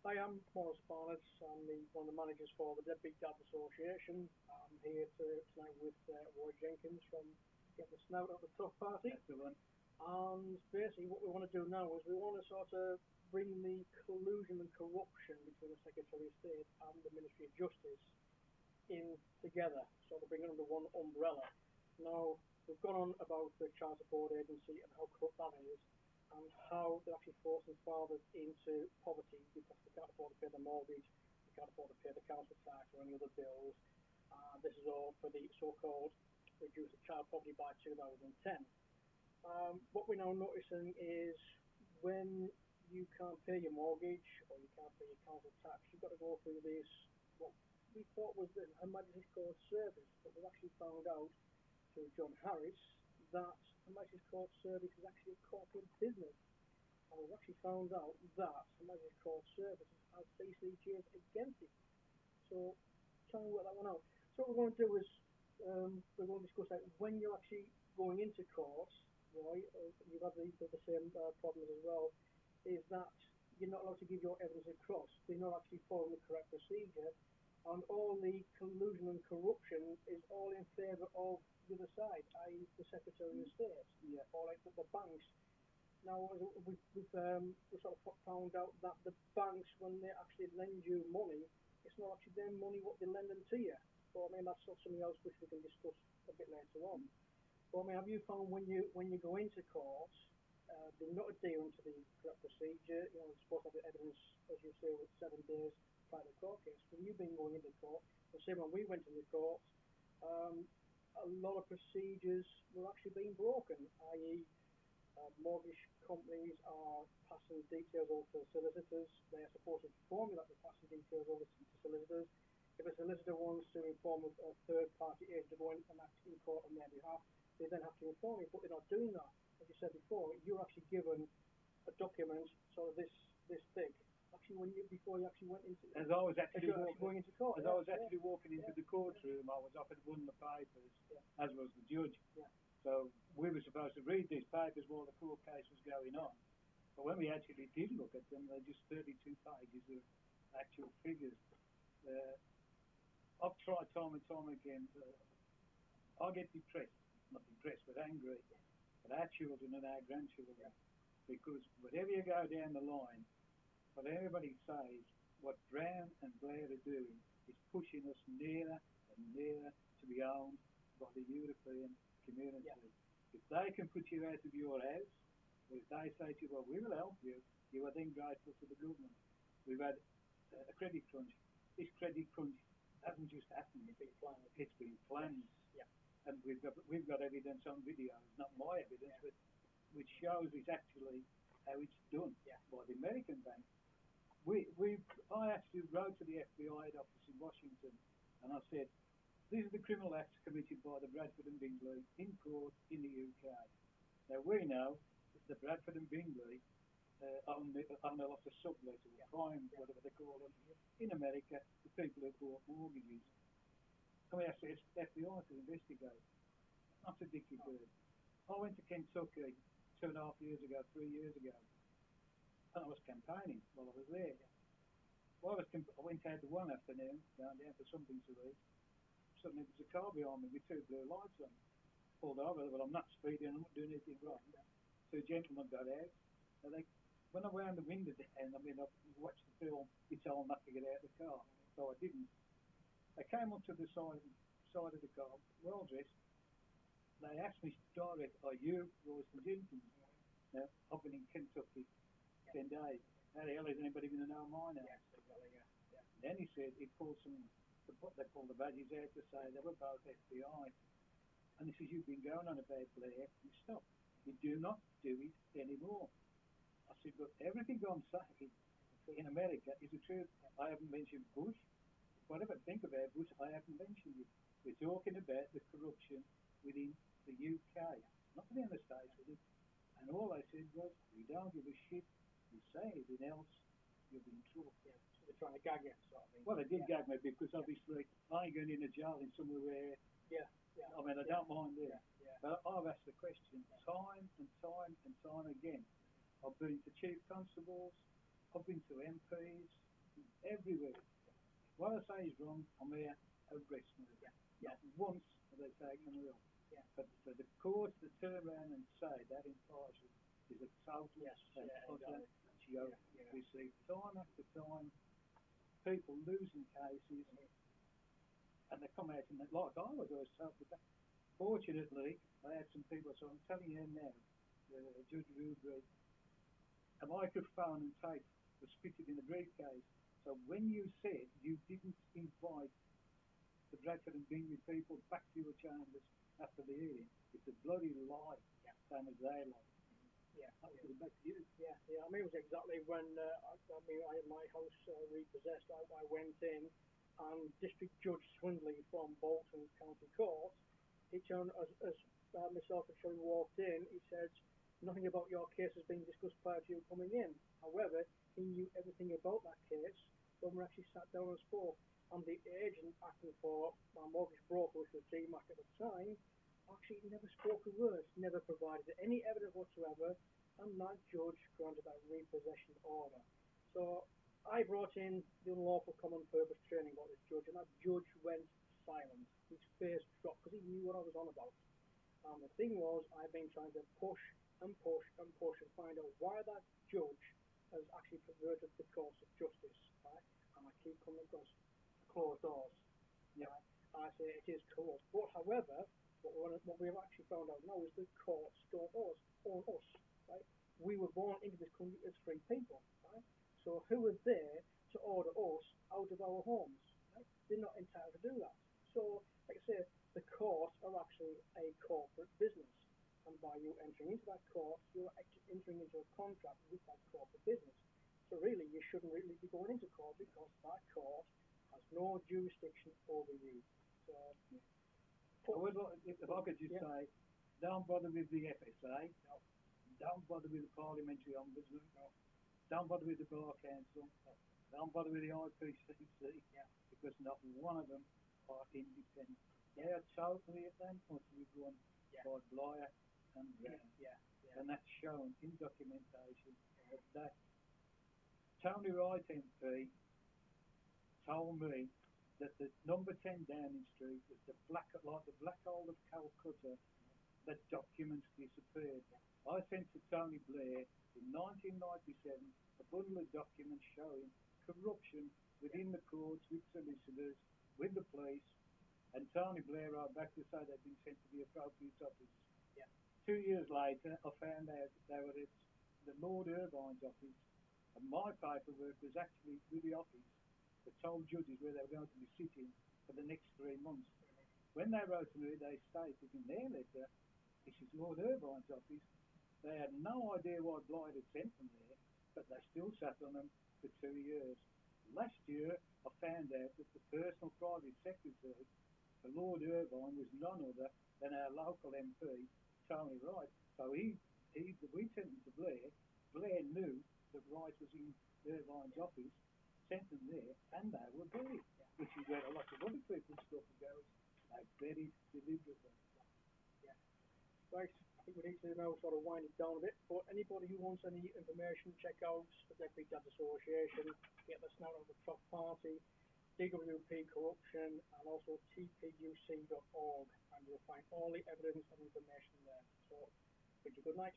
Hi, I'm Morris Barnett. I'm one of the managers for the Deadbeat Dads Association. I'm here tonight with Roy Jenkins from Get the Snout at the Tough Party. That's the one. And basically what we want to do now is we want to sort of bring the collusion and corruption between the Secretary of State and the Ministry of Justice in together, sort of bring it under one umbrella. Now, we've gone on about the Child Support Agency and how corrupt that is, and how they're actually forcing fathers into poverty because they can't afford to pay the mortgage, they can't afford to pay the council tax or any other bills. This is all for the so-called reduce the child poverty by 2010. What we're now noticing is when you can't pay your mortgage or you can't pay your council tax, you've got to go through this, what we thought was the Her Majesty's Court Service, but we've actually found out through John Harris that Her Majesty's Court Service is actually a corporate business. And we've actually found out that Her Majesty's Court Service has CCJs against it. So try and work that one out. So what we're going to do is we're going to discuss that when you're actually going into court, right, you've had the same problems as well, is that you're not allowed to give your evidence across. They're not actually following the correct procedure, and all the collusion and corruption is all in favour of the other side, i.e. the Secretary of State, or like the banks. Now, we've sort of found out that the banks, when they actually lend you money, it's not actually their money what they're lending to you. But I mean, that's not something else which we can discuss a bit later on. But I mean, have you found when you go into court, they're not adhering to the correct procedure? You know, they're supposed to have the evidence, as you say, with 7 days prior to the court case. When you've been going into court, the same when we went to the court, a lot of procedures were actually being broken, i.e. Mortgage companies are passing details over to solicitors. They are supposed to inform you that they're passing details over to solicitors. If a solicitor wants to inform a third-party agent to go in and act in court on their behalf, they then have to inform you, but they're not doing that. As you said before, you're actually given a document, sort of this thick. Actually, before you actually went into, as I was actually going into court, walking into the courtroom, I was offered one of the papers, as was the judge. So we were supposed to read these papers while the court case was going on. But when we actually did look at them, they're just 32 pages of actual figures. I've tried time and time again. I get depressed, not depressed, but angry at our children and our grandchildren. Because whatever you go down the line, what everybody says, what Brown and Blair are doing is pushing us nearer and nearer to be owned by the European community. If they can put you out of your house, or if they say to you, well, we will help you, you are then grateful to the government. We've had a credit crunch. This credit crunch hasn't just happened. It's been planned. It's been planned. And we've got evidence on videos, not my evidence, but which shows it's actually how it's done by the American bank. I actually wrote to the FBI head office in Washington, and I said, these are the criminal acts committed by the Bradford and Bingley in court in the UK. Now we know that the Bradford and Bingley own a lot of sublet or prime, whatever they call them, in America, the people who bought mortgages. And we asked the FBI to investigate. Not a dicky bird. I went to Kentucky 2.5 years ago, 3 years ago, and I was campaigning while I was there. Well, I went out one afternoon, down for something to eat. Suddenly there was a car behind me with 2 blue lights on. Pulled over, well, I'm not speeding, I'm not doing anything wrong. So a gentleman got out, and when I wound the window down, I mean, I watched the film, he told me not to get out of the car, so I didn't. They came up to the side of the car, well dressed. They asked me direct, are you Royston Jenkins? Now, I've been in Kentucky 10 days. How the hell is anybody going to know my name? Then he said, he pulled what they call the badges out to say they were both FBI. And he says, you've been going on about Blair, you stop. You do not do it anymore. I said, look, everything I'm saying in America is the truth. I haven't mentioned Bush. Whatever I think about Bush, I haven't mentioned it. We're talking about the corruption within the UK, not within the States. And all I said was, we don't give a shit. You say anything else, you'll be in trouble. So they're trying to gag you, sort of thing. Well, they did gag me because obviously I ain't going in a jail in somewhere where, I mean, I don't mind there. But I've asked the question time and time and time again. I've been to chief constables, I've been to MPs, everywhere. What I say is wrong, I'm here arrest me. Not once have they taken me off. But for the court to turn around and say that impartial is a total and utter joke. We see time after time people losing cases, and they come out and like I was always told that. Fortunately, I had some people, so I'm telling you now, Judge Ruby, a microphone and tape was fitted in the briefcase. So when you said you didn't invite the Bradford and Bingley people back to your chambers after the hearing, it's a bloody lie, same as they lie. That was back to you. I mean, it was exactly when I had my house repossessed. I went in, and District Judge Swindley from Bolton County Court, he turned as myself and Shelley walked in. He said, "Nothing about your case has been discussed prior to you coming in." However, he knew everything about that case when we actually sat down and spoke. And the agent acting for my mortgage broker, which was GMAC at the time, actually never spoke a word, never provided any evidence whatsoever, and that judge granted that repossession order. So I brought in the unlawful common purpose training about this judge, and that judge went silent. His face dropped because he knew what I was on about. And the thing was, I've been trying to push and push and push and find out why that judge has actually perverted the course of justice, right? And I keep coming across closed doors. Right? I say it is corrupt. But however, what we've actually found out now is the courts don't own us, right? We were born into this country as free people, right? So who are there to order us out of our homes? Right? They're not entitled to do that. So, like I say, the courts are actually a corporate business. And by you entering into that court, you're actually entering into a contract with that corporate business. So really, you shouldn't really be going into court because that court has no jurisdiction over you. So, if I could just say, don't bother with the FSA, don't bother with the Parliamentary Ombudsman, don't bother with the Bar Council, don't bother with the IPCC, because not one of them are independent. They are totally at them utterly run by Blyer and Brown. And that's shown in documentation that Tony Wright MP told me that the number 10 Downing Street was like the black hole of Calcutta, that documents disappeared. I sent to Tony Blair in 1997 a bundle of documents showing corruption within the courts, with solicitors, with the police, and Tony Blair wrote back to say they'd been sent to the appropriate offices. 2 years later, I found out they were at the Lord Irvine's office, and my paperwork was actually with the office that told judges where they were going to be sitting for the next 3 months. When they wrote to me, they stated in their letter, this is Lord Irvine's office. They had no idea why Blythe had sent them there, but they still sat on them for 2 years. Last year, I found out that the personal private secretary for Lord Irvine was none other than our local MP, Tony Wright. So we sent them to Blair. Blair knew that Wright was in Irvine's office, sent them there, and they were buried, which is where a lot of other people's stuff goes. They buried deliberately. Right, I think we need to now sort of wind it down a bit, but anybody who wants any information, check out the Deputy Dads Association, get the snout of the Top Party, DWP Corruption, and also tpuc.org, and you'll find all the evidence and information there. So, wish you good night.